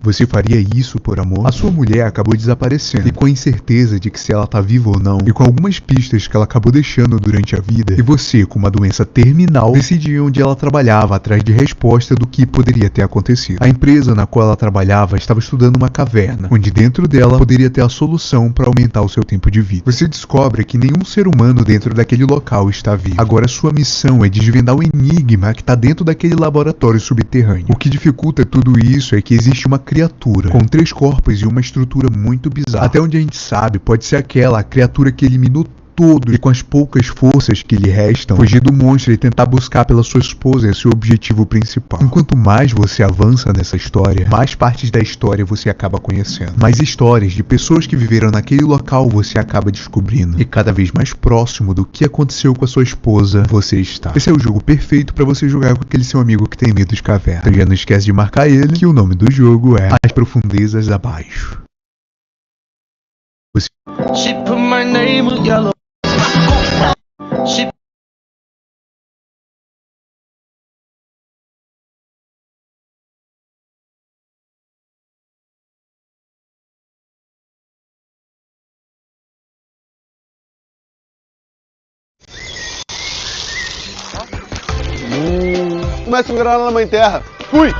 Você faria isso por amor? A sua mulher acabou desaparecendo, e com a incerteza de que se ela tá viva ou não, e com algumas pistas que ela acabou deixando durante a vida, e você, com uma doença terminal, decidiu onde ela trabalhava atrás de resposta do que poderia ter acontecido. A empresa na qual ela trabalhava estava estudando uma caverna, onde dentro dela poderia ter a solução para aumentar o seu tempo de vida. Você descobre que nenhum ser humano dentro daquele local está vivo. Agora sua missão é desvendar o enigma que está dentro daquele laboratório subterrâneo. O que dificulta tudo isso é que existe uma criatura com 3 corpos e uma estrutura muito bizarra. Até onde a gente sabe, pode ser a criatura que eliminou todos e com as poucas forças que lhe restam, fugir do monstro e tentar buscar pela sua esposa é seu objetivo principal. Enquanto mais você avança nessa história, mais partes da história você acaba conhecendo. Mais histórias de pessoas que viveram naquele local você acaba descobrindo. E cada vez mais próximo do que aconteceu com a sua esposa você está. Esse é o jogo perfeito para você jogar com aquele seu amigo que tem medo de caverna. Então já não esquece de marcar ele, que o nome do jogo é As Profundezas Abaixo. She put my name with yellow. She Começa a virar na mãe terra. Fui!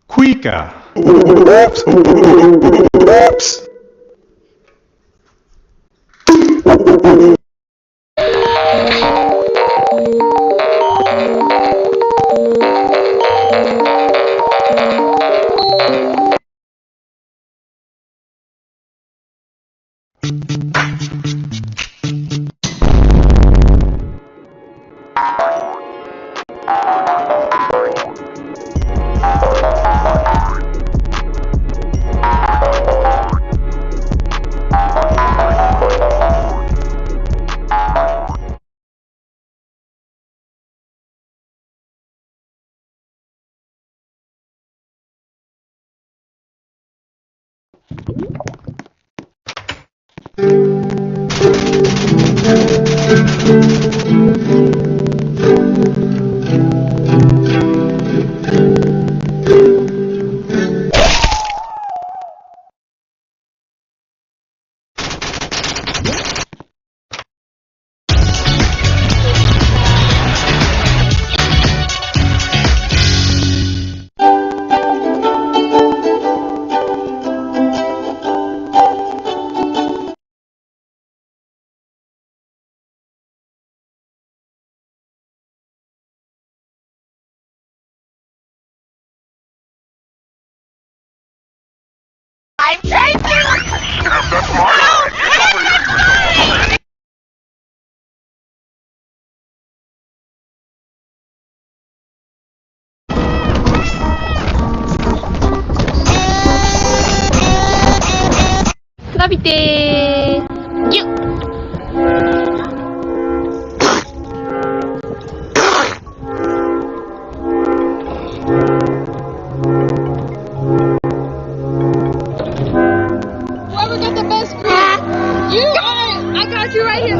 Quica! Ops! I'm chasing! That's Mario! It's over here! Gravité! Giu! Whoever got the best food? You? Alright, I got you right here.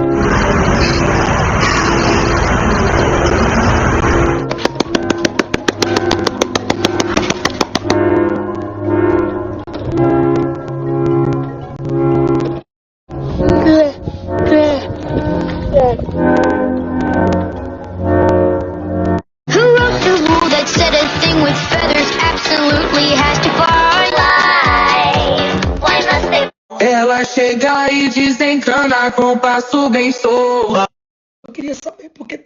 Who wrote the rule that said a thing with feathers absolutely has to fly? Why must they? Ela chega e diz sem grana, com passo bem sou. Eu queria saber por que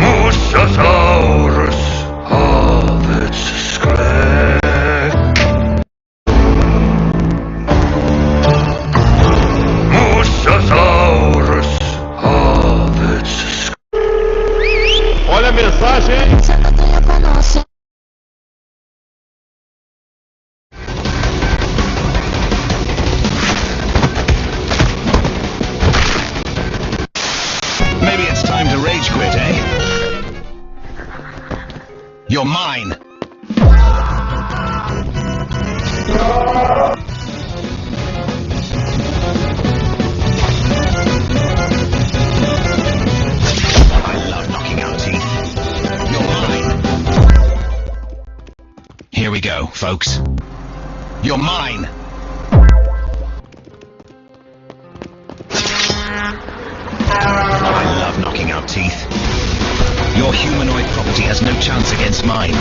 Mosasaurus of its scratch. Mosasaurus of its scratch. Olha a mensagem, hein? Maybe it's time to rage quit, eh? You're mine. I love knocking out teeth. You're mine. Here we go, folks. You're mine. I love knocking out teeth. Your humanoid property has no chance against mine.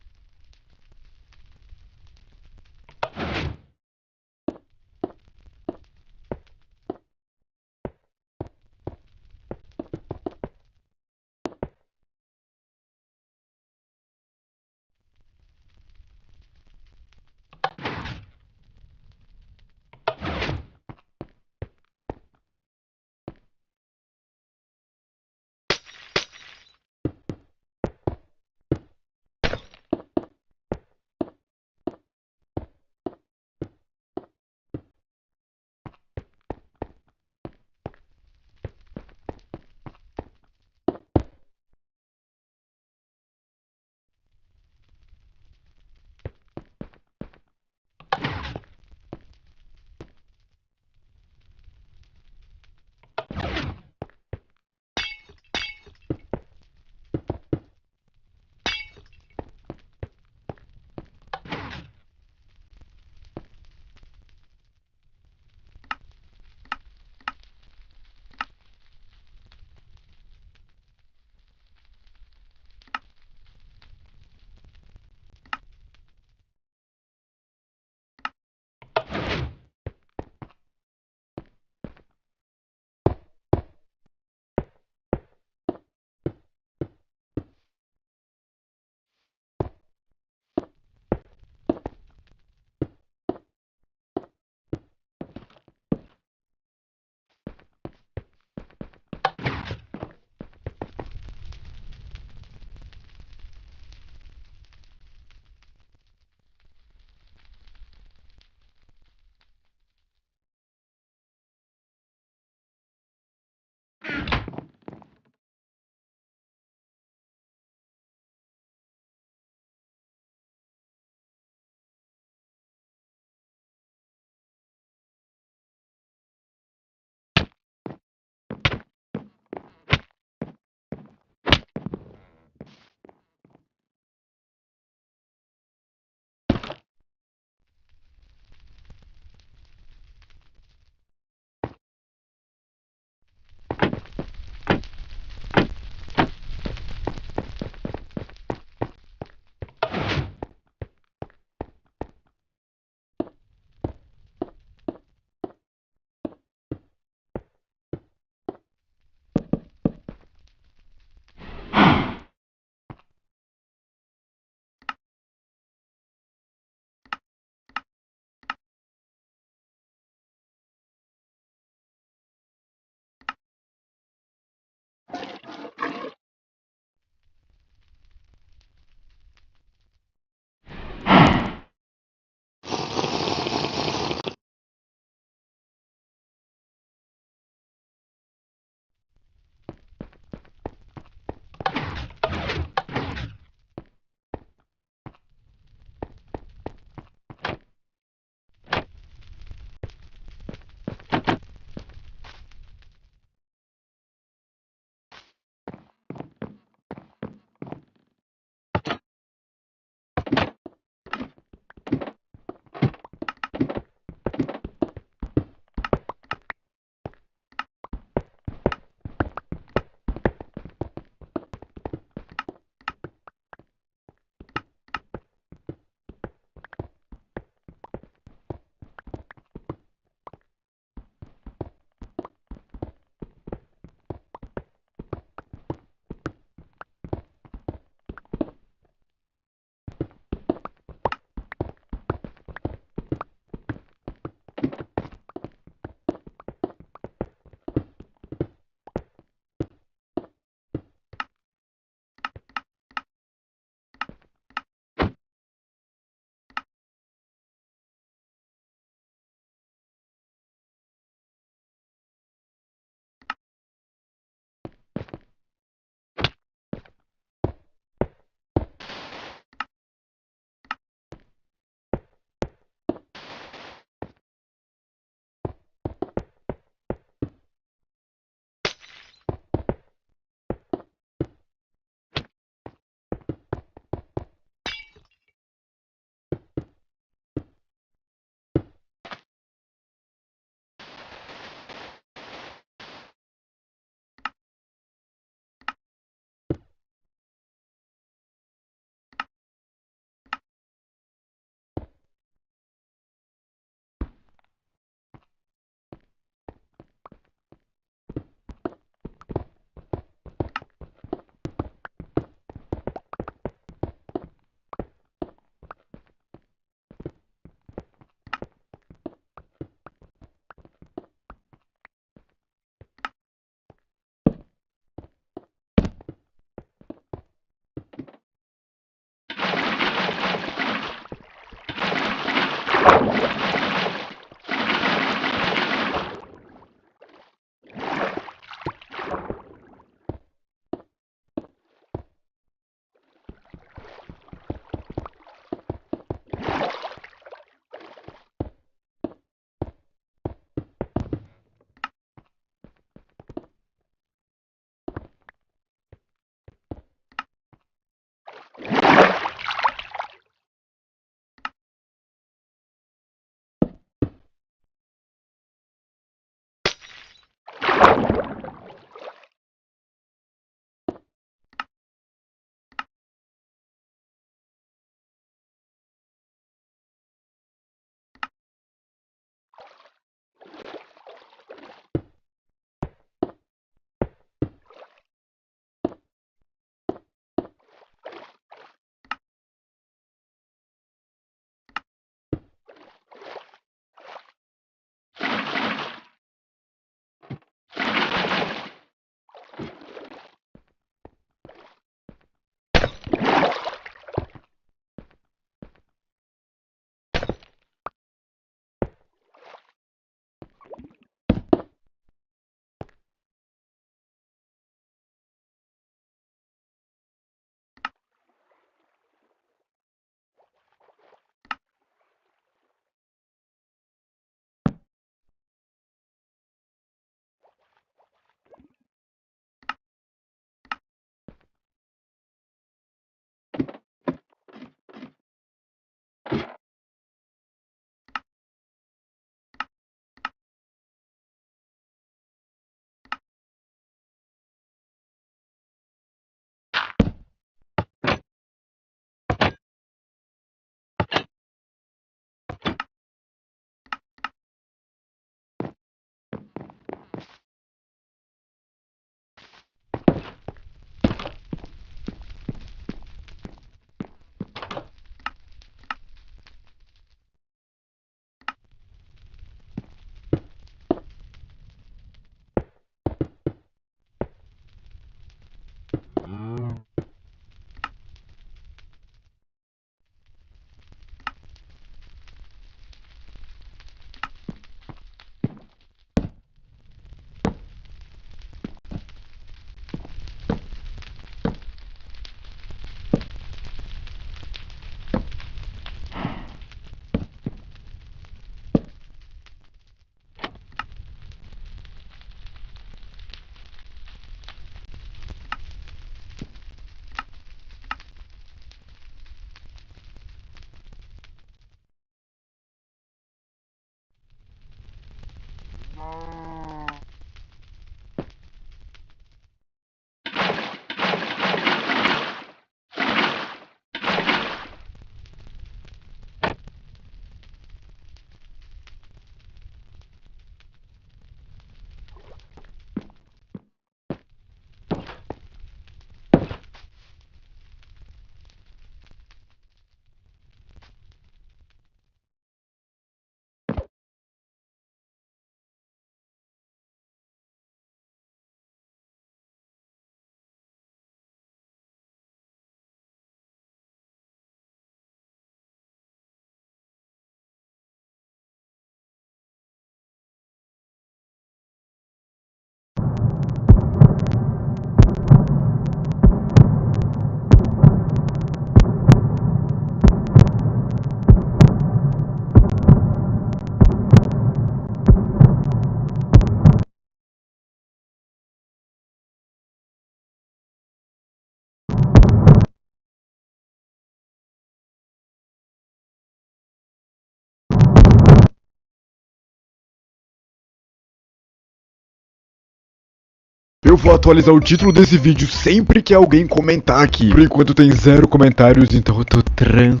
Eu vou atualizar o título desse vídeo sempre que alguém comentar aqui. Por enquanto tem 0 comentários, então eu tô tranquilo.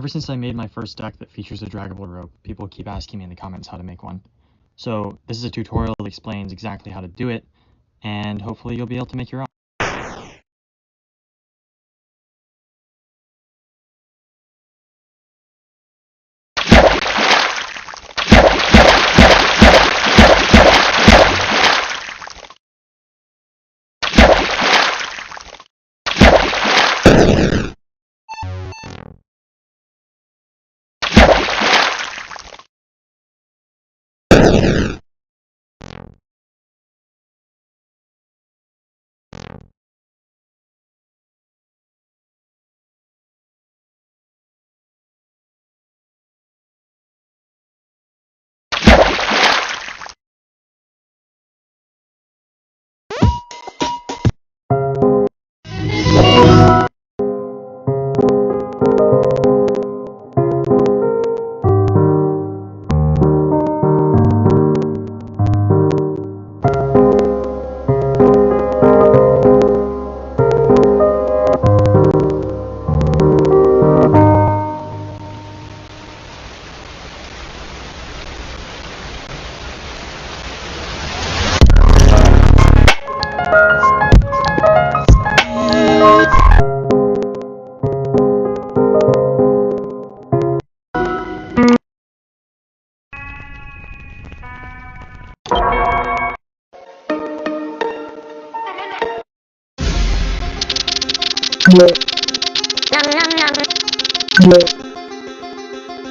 Ever since I made my first deck that features a draggable rope, people keep asking me in the comments how to make one. So this is a tutorial that explains exactly how to do it, and hopefully you'll be able to make your own.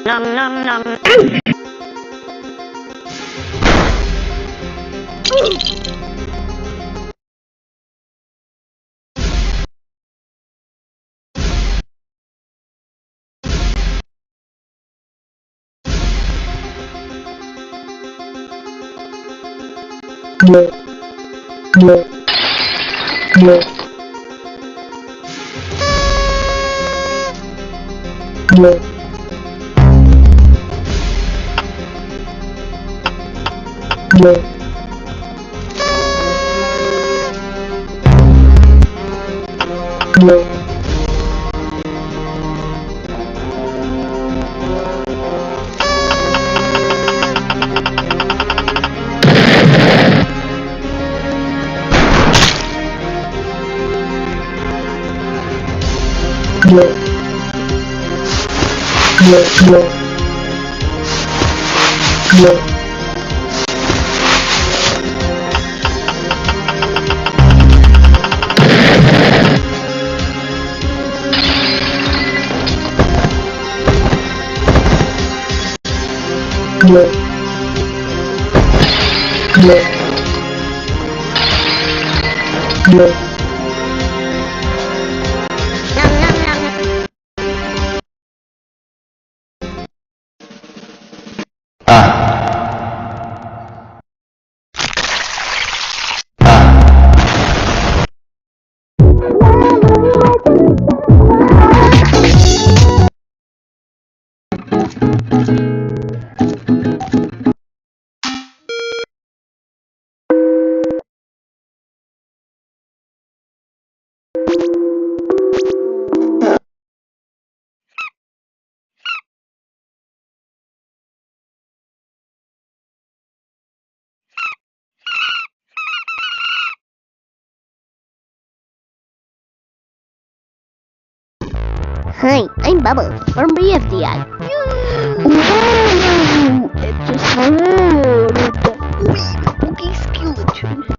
Nom nom nom. Hi, I'm Bubbles from BFDI. It's a sword. Spooky skeleton.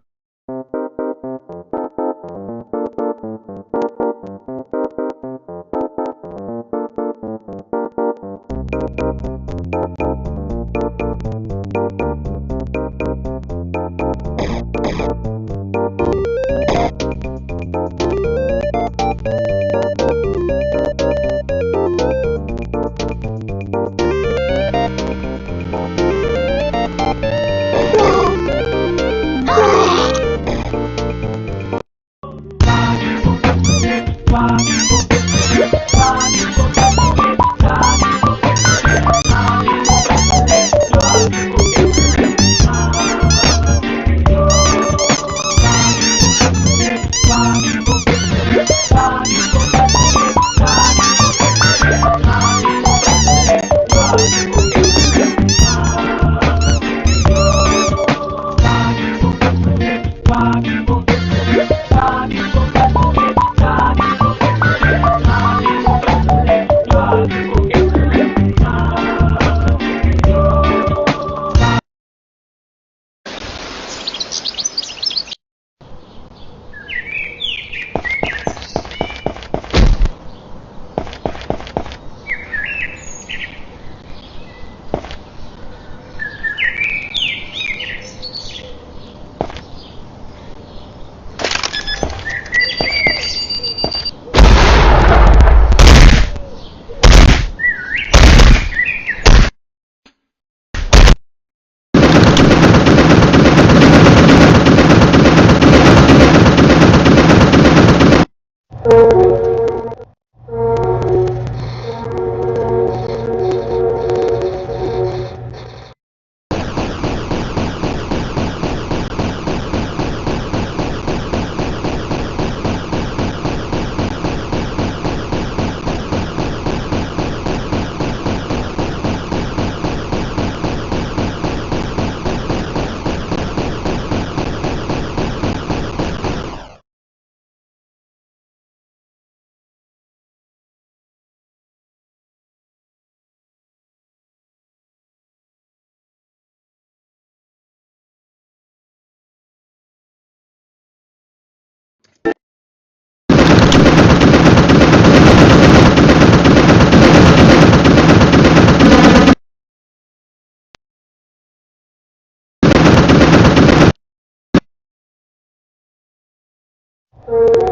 Very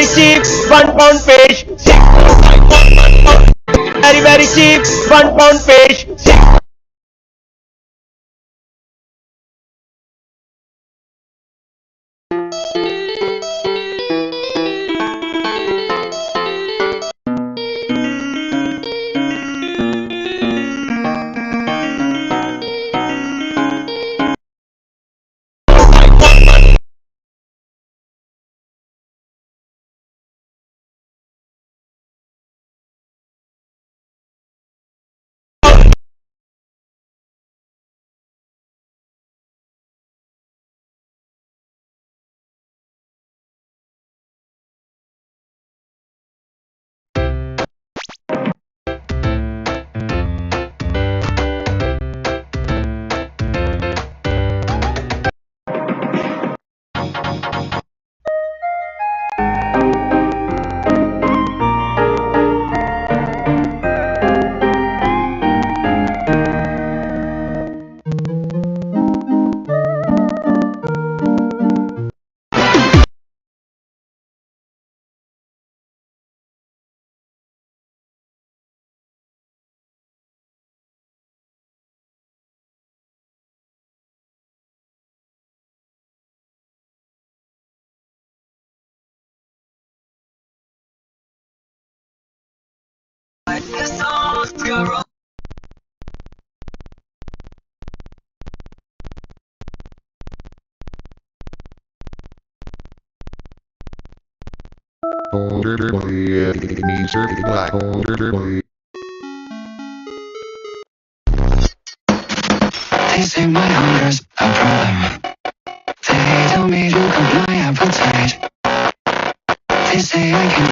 cheap, 1 pound fish. Very cheap, 1 pound fish. They say my hunger's a problem. They tell me to comply appetite. They say I can.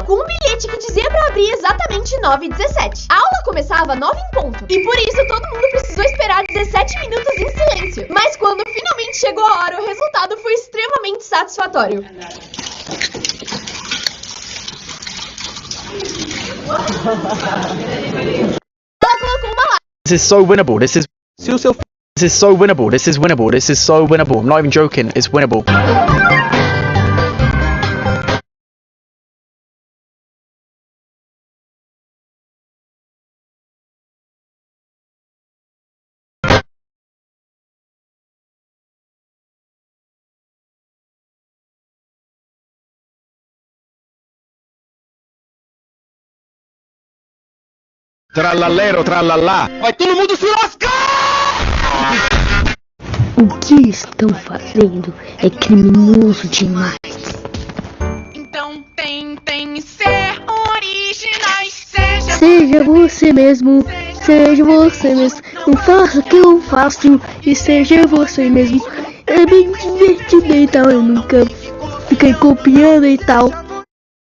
escola, com um bilhete que dizia pra abrir exatamente 9h17. A aula começava 9 em ponto, e por isso todo mundo precisou esperar 17 minutos em silêncio. Mas quando finalmente chegou a hora, o resultado foi extremamente satisfatório. Ela colocou uma lá. This is so winnable. This is so winnable. This is winnable. This is so winnable. I'm not even joking. It's winnable. Tralalero, tralalá. Vai todo mundo se lascar! O que estão fazendo é criminoso demais. Então tentem ser originais. Seja você mesmo, seja você mesmo. Não faça o que eu faço e seja você mesmo. É bem divertido e tal, eu nunca fiquei copiando e tal.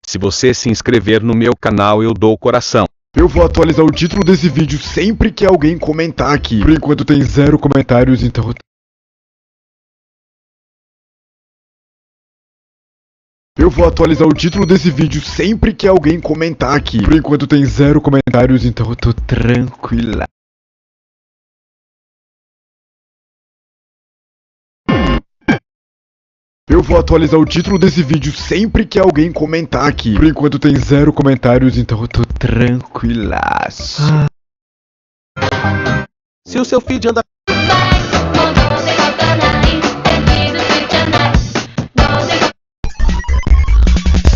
Se você se inscrever no meu canal, eu dou coração. Eu vou atualizar o título desse vídeo sempre que alguém comentar aqui. Por enquanto tem 0 comentários, então... Eu vou atualizar o título desse vídeo sempre que alguém comentar aqui. Por enquanto tem 0 comentários, então eu tô tranquila. Eu vou atualizar o título desse vídeo sempre que alguém comentar aqui. Por enquanto tem 0 comentários, então eu tô tranquilaço. Se o seu feed anda...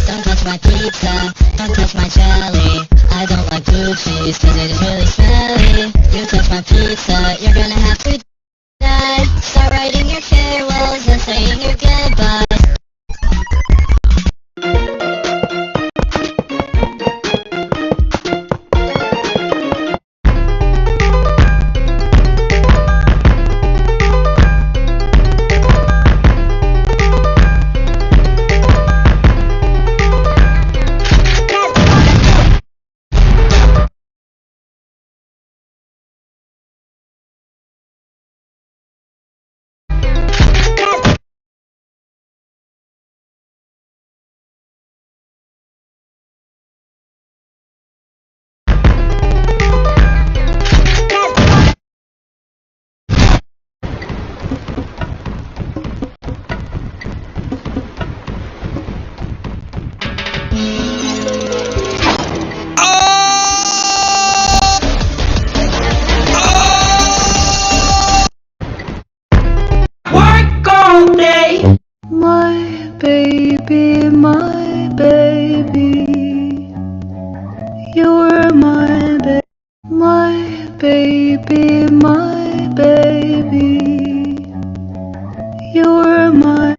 Don't touch my pizza, don't touch my jelly. I don't like blue cheese cause it is really smelly. You touch my pizza, you're gonna have to die. Start writing your farewells and saying your goodbyes. My baby, you're my baby, my baby, my baby, you're my.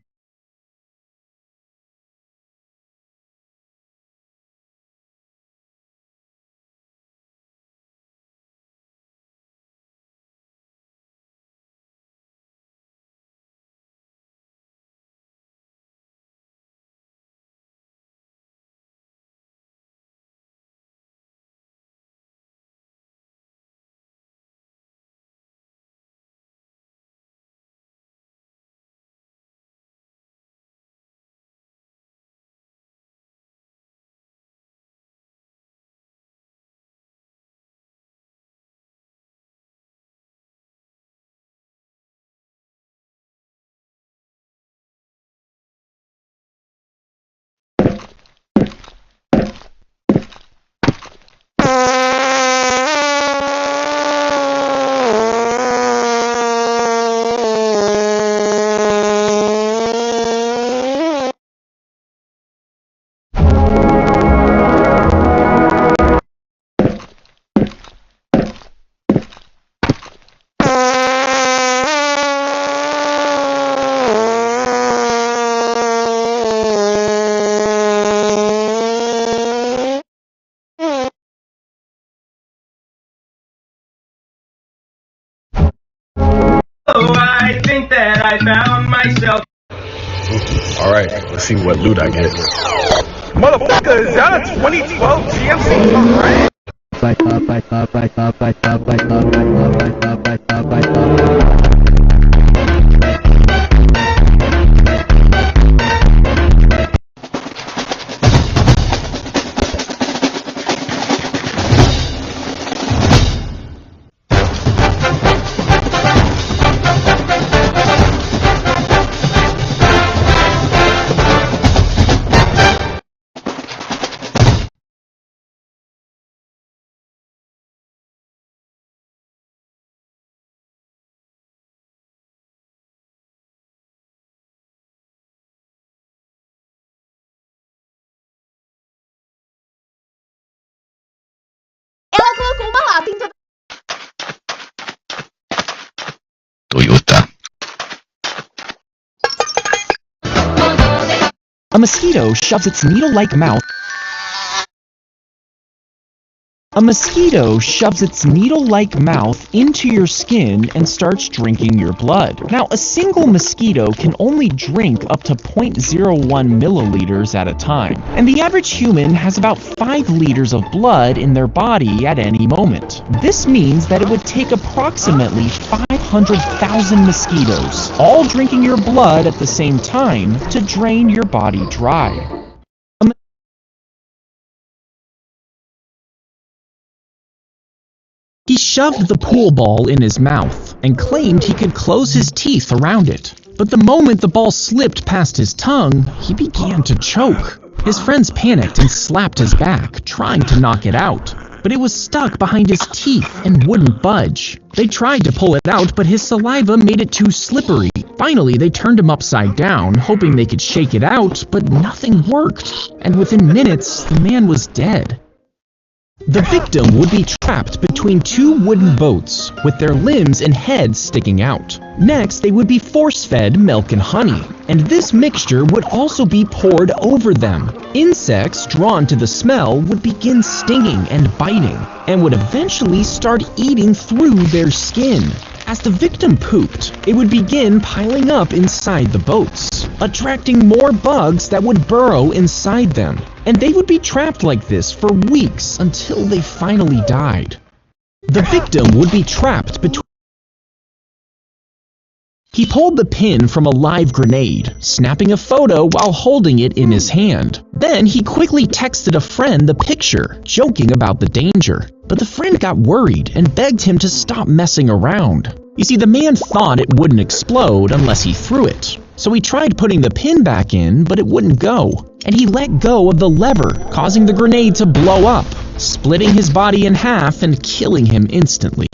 Oh, I think that I found myself. Alright, let's see what loot I get. Motherfucker, is that a 2012 GMC Terrain? Ela colocou uma lata em toda... Toyota. A mosquito shoves its needle-like mouth. A mosquito shoves its needle-like mouth into your skin and starts drinking your blood. Now, a single mosquito can only drink up to 0.01 milliliters at a time, and the average human has about 5 liters of blood in their body at any moment. This means that it would take approximately 500,000 mosquitoes, all drinking your blood at the same time, to drain your body dry. He shoved the pool ball in his mouth and claimed he could close his teeth around it. But the moment the ball slipped past his tongue, he began to choke. His friends panicked and slapped his back, trying to knock it out. But it was stuck behind his teeth and wouldn't budge. They tried to pull it out, but his saliva made it too slippery. Finally, they turned him upside down, hoping they could shake it out, but nothing worked. And within minutes, the man was dead. The victim would be trapped between 2 wooden boats, with their limbs and heads sticking out. Next, they would be force-fed milk and honey, and this mixture would also be poured over them. Insects drawn to the smell would begin stinging and biting, and would eventually start eating through their skin. As the victim pooped, it would begin piling up inside the boats, attracting more bugs that would burrow inside them. And they would be trapped like this for weeks until they finally died. The victim would be trapped between... He pulled the pin from a live grenade, snapping a photo while holding it in his hand. Then he quickly texted a friend the picture, joking about the danger. But the friend got worried and begged him to stop messing around. You see, the man thought it wouldn't explode unless he threw it. So he tried putting the pin back in, but it wouldn't go. And he let go of the lever, causing the grenade to blow up, splitting his body in half and killing him instantly.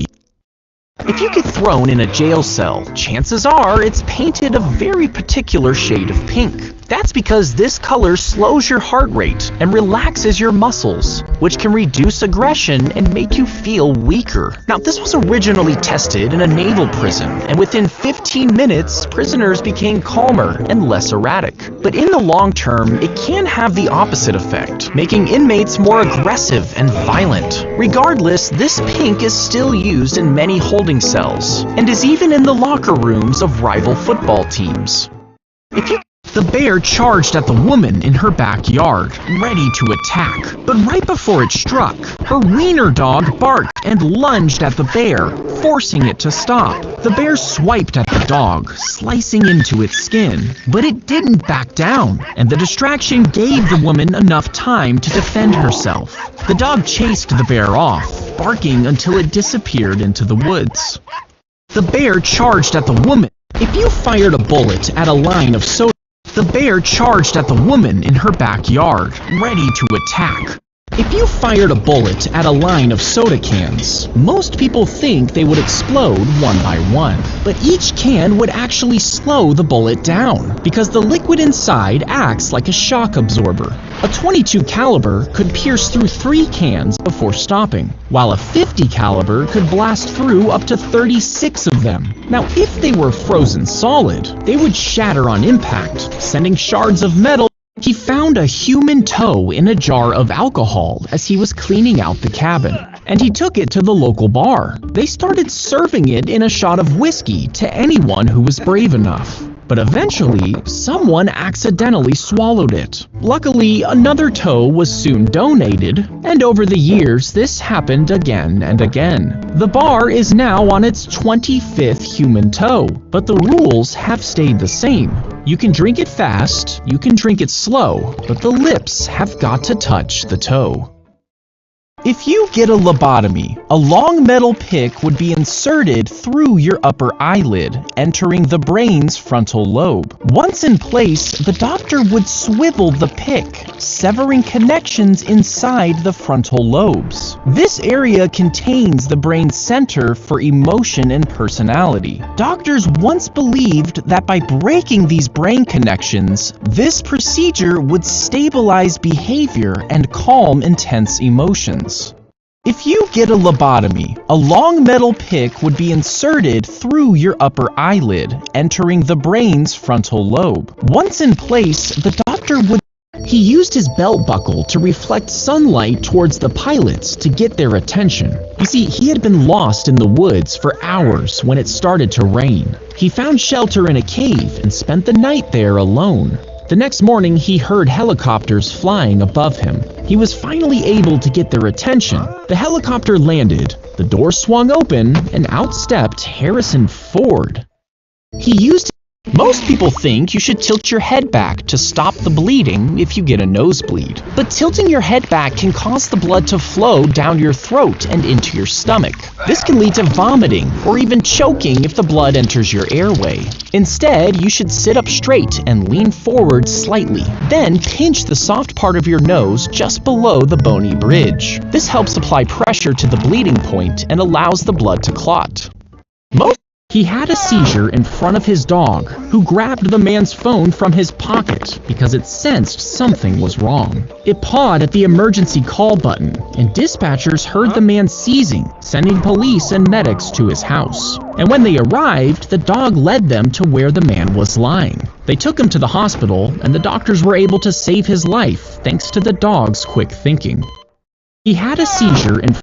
If you get thrown in a jail cell, chances are it's painted a very particular shade of pink. That's because this color slows your heart rate and relaxes your muscles, which can reduce aggression and make you feel weaker. Now, this was originally tested in a naval prison, and within 15 minutes, prisoners became calmer and less erratic. But in the long term, it can have the opposite effect, making inmates more aggressive and violent. Regardless, this pink is still used in many holding cells, and is even in the locker rooms of rival football teams. The bear charged at the woman in her backyard, ready to attack. But right before it struck, her wiener dog barked and lunged at the bear, forcing it to stop. The bear swiped at the dog, slicing into its skin, but it didn't back down, and the distraction gave the woman enough time to defend herself. The dog chased the bear off, barking until it disappeared into the woods. The bear charged at the woman. If you fired a bullet at a line of soda, the bear charged at the woman in her backyard, ready to attack. If you fired a bullet at a line of soda cans, most people think they would explode one by one. But each can would actually slow the bullet down, because the liquid inside acts like a shock absorber. A .22 caliber could pierce through 3 cans before stopping, while a .50 caliber could blast through up to 36 of them. Now, if they were frozen solid, they would shatter on impact, sending shards of metal. He found a human toe in a jar of alcohol as he was cleaning out the cabin, and he took it to the local bar. They started serving it in a shot of whiskey to anyone who was brave enough. but eventually, someone accidentally swallowed it. Luckily, another toe was soon donated, and over the years, this happened again and again. The bar is now on its 25th human toe, but the rules have stayed the same. You can drink it fast, you can drink it slow, but the lips have got to touch the toe. If you get a lobotomy, a long metal pick would be inserted through your upper eyelid, entering the brain's frontal lobe. Once in place, the doctor would swivel the pick, severing connections inside the frontal lobes. This area contains the brain's center for emotion and personality. Doctors once believed that by breaking these brain connections, this procedure would stabilize behavior and calm intense emotions. If you get a lobotomy, a long metal pick would be inserted through your upper eyelid, entering the brain's frontal lobe. Once in place, the doctor would... He used his belt buckle to reflect sunlight towards the pilots to get their attention. You see, he had been lost in the woods for hours when it started to rain. He found shelter in a cave and spent the night there alone. The next morning, he heard helicopters flying above him. He was finally able to get their attention. The helicopter landed, the door swung open, and out stepped Harrison Ford. He used... Most people think you should tilt your head back to stop the bleeding if you get a nosebleed. But tilting your head back can cause the blood to flow down your throat and into your stomach. This can lead to vomiting or even choking if the blood enters your airway. Instead, you should sit up straight and lean forward slightly. Then pinch the soft part of your nose just below the bony bridge. This helps apply pressure to the bleeding point and allows the blood to clot. He had a seizure in front of his dog, who grabbed the man's phone from his pocket because it sensed something was wrong. It pawed at the emergency call button, and dispatchers heard the man seizing, sending police and medics to his house. And when they arrived, the dog led them to where the man was lying. They took him to the hospital, and the doctors were able to save his life thanks to the dog's quick thinking. He had a seizure in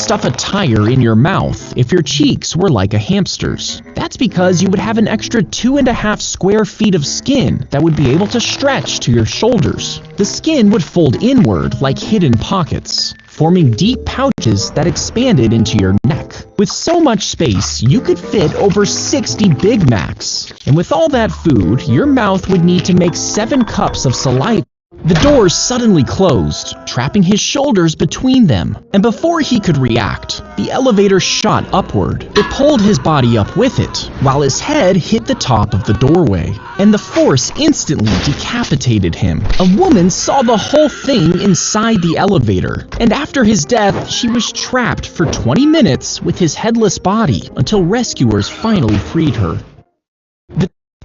stuff a tire in your mouth if your cheeks were like a hamster's. That's because you would have an extra 2.5 square feet of skin that would be able to stretch to your shoulders. The skin would fold inward like hidden pockets, forming deep pouches that expanded into your neck. With so much space, you could fit over 60 Big Macs. And with all that food, your mouth would need to make 7 cups of saliva. The doors suddenly closed, trapping his shoulders between them. And before he could react, the elevator shot upward. It pulled his body up with it, while his head hit the top of the doorway. And the force instantly decapitated him. A woman saw the whole thing inside the elevator. And after his death, she was trapped for 20 minutes with his headless body until rescuers finally freed her.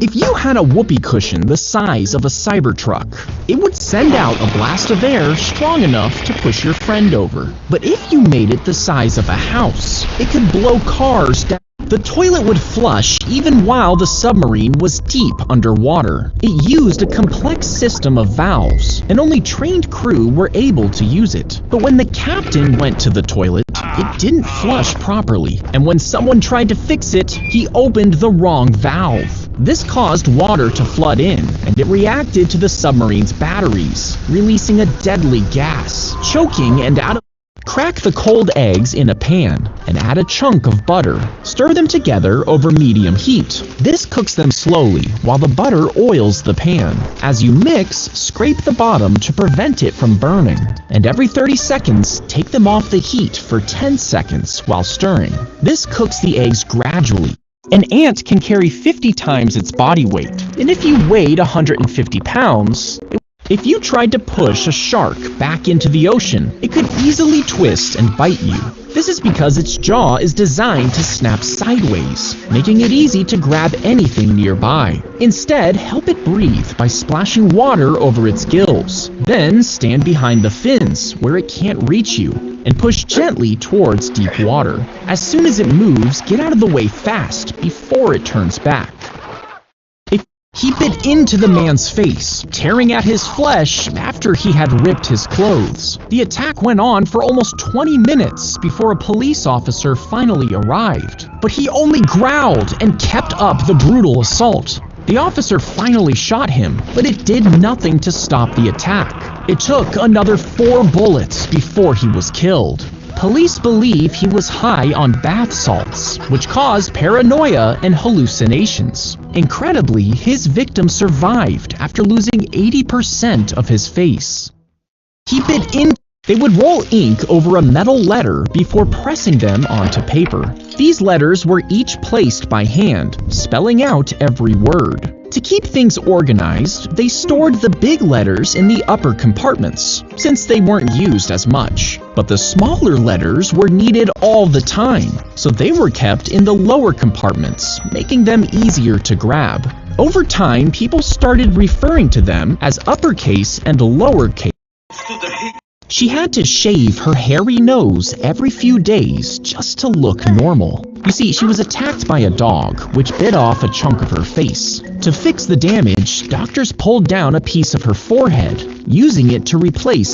If you had a whoopee cushion the size of a Cybertruck, it would send out a blast of air strong enough to push your friend over. But if you made it the size of a house, it could blow cars down. The toilet would flush even while the submarine was deep underwater. It used a complex system of valves, and only trained crew were able to use it. But when the captain went to the toilet, it didn't flush properly, and when someone tried to fix it, he opened the wrong valve. This caused water to flood in, and it reacted to the submarine's batteries, releasing a deadly gas, choking and out of. Crack the cold eggs in a pan and add a chunk of butter. Stir them together over medium heat. This cooks them slowly while the butter oils the pan. As you mix, scrape the bottom to prevent it from burning. And every 30 seconds, take them off the heat for 10 seconds while stirring. This cooks the eggs gradually. An ant can carry 50 times its body weight. And if you weighed 150 pounds, if you tried to push a shark back into the ocean, it could easily twist and bite you. This is because its jaw is designed to snap sideways, making it easy to grab anything nearby. Instead, help it breathe by splashing water over its gills. Then stand behind the fins, where it can't reach you, and push gently towards deep water. As soon as it moves, get out of the way fast before it turns back. He bit into the man's face, tearing at his flesh after he had ripped his clothes. The attack went on for almost 20 minutes before a police officer finally arrived. But he only growled and kept up the brutal assault. The officer finally shot him, but it did nothing to stop the attack. It took another 4 bullets before he was killed. Police believe he was high on bath salts, which caused paranoia and hallucinations. Incredibly, his victim survived after losing 80% of his face. He bit in. They would roll ink over a metal letter before pressing them onto paper. These letters were each placed by hand, spelling out every word. To keep things organized, they stored the big letters in the upper compartments, since they weren't used as much. But the smaller letters were needed all the time, so they were kept in the lower compartments, making them easier to grab. Over time, people started referring to them as uppercase and lowercase. She had to shave her hairy nose every few days just to look normal. You see, she was attacked by a dog, which bit off a chunk of her face. To fix the damage, doctors pulled down a piece of her forehead, using it to replace